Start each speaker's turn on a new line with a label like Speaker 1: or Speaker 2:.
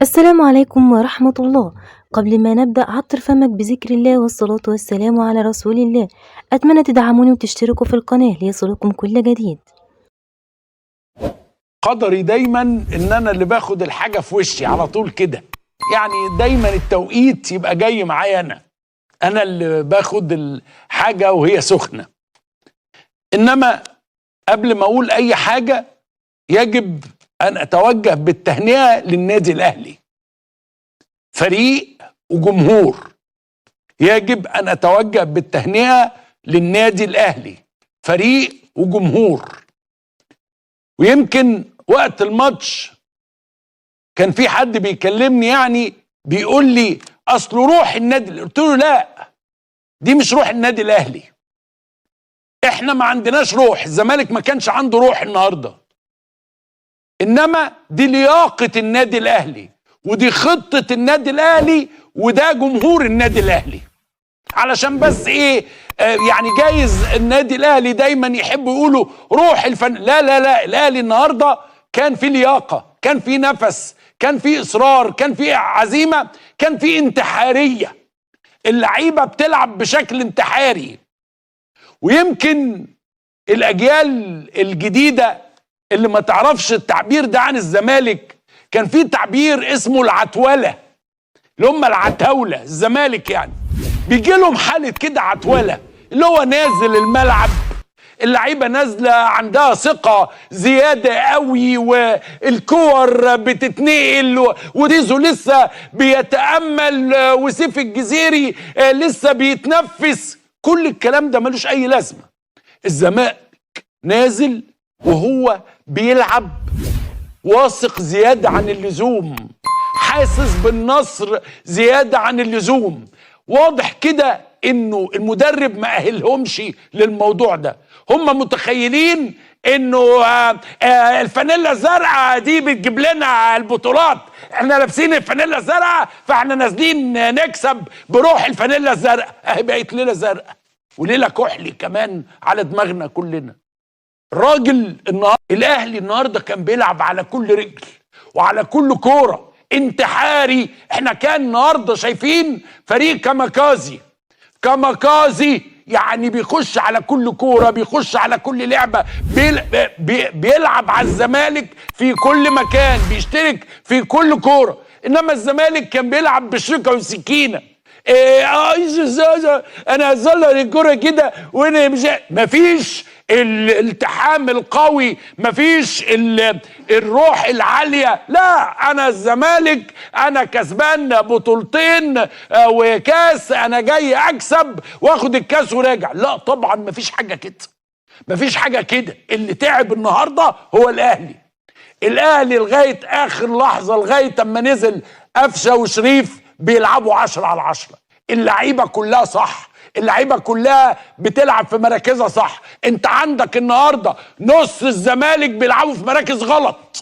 Speaker 1: السلام عليكم ورحمة الله. قبل ما نبدأ عطر فمك بذكر الله والصلاة والسلام على رسول الله. أتمنى تدعموني وتشتركوا في القناة ليصلكم كل جديد.
Speaker 2: قدري دايما ان انا اللي باخد الحاجة في وشي على طول كده، يعني دايما التوقيت يبقى جاي معايا انا اللي باخد الحاجة وهي سخنة. انما قبل ما اقول اي حاجة يجب ان اتوجه بالتهنئة للنادي الاهلي، فريق وجمهور. يجب ان اتوجه بالتهنئة للنادي الاهلي، فريق وجمهور. ويمكن وقت الماتش كان في حد بيكلمني، يعني بيقول لي اصل روح النادي، قلت له لا، دي مش روح النادي الاهلي. احنا ما عندناش روح، الزمالك ما كانش عنده روح النهارده، انما دي لياقة النادي الاهلي، ودي خطة النادي الاهلي، وده جمهور النادي الاهلي. علشان بس ايه، يعني جايز النادي الاهلي دايما يحبوا يقولوا روح الفن. لا لا لا، الاهلي النهارده كان في لياقة، كان في نفس، كان في اصرار، كان في عزيمة، كان في انتحارية. اللعيبة بتلعب بشكل انتحاري. ويمكن الاجيال الجديدة اللي ما تعرفش التعبير ده عن الزمالك، كان في تعبير اسمه العتولة، اللي هم العتاولة الزمالك، يعني بيجي لهم حالة كده عتولة، اللي هو نازل الملعب اللعيبة نازلة عندها ثقة زيادة قوي، والكور بتتنقل، وديزو لسه بيتأمل، وسيف الجزيري لسه بيتنفس. كل الكلام ده ملوش أي لازمة. الزمالك نازل وهو بيلعب واثق زيادة عن اللزوم، حاسس بالنصر زيادة عن اللزوم. واضح كده انه المدرب ما اهلهمش للموضوع ده. هم متخيلين انه الفانيلا الزرقاء دي بتجيب لنا البطولات، احنا لابسين الفانيلا الزرقاء فاحنا نازلين نكسب بروح الفانيلا الزرقاء. اهي بقت ليله زرقاء وليله كحلي كمان على دماغنا كلنا. الراجل الاهلي النهارده كان بيلعب على كل رجل وعلى كل كوره انتحاري. احنا كان النهارده شايفين فريق كاميكازي، يعني بيخش على كل كوره، بيخش على كل لعبه، بيلعب على الزمالك في كل مكان، بيشترك في كل كوره. انما الزمالك كان بيلعب بشركه وسكينه. انا هزلر الكوره كده وانا مش، مفيش الالتحام القوي، مفيش الروح العاليه. لا، انا الزمالك انا كسبان بطولتين وكاس، انا جاي اكسب واخد الكاس وراجع. لا طبعا مفيش حاجه كده، مفيش حاجه كده. اللي تعب النهارده هو الاهلي لغايه اخر لحظه، لغايه اما نزل قفشه وشريف بيلعبوا 10/10. اللعيبه كلها صح، اللعيبه كلها بتلعب في مراكزها صح. انت عندك النهارده نص الزمالك بيلعبوا في مراكز غلط،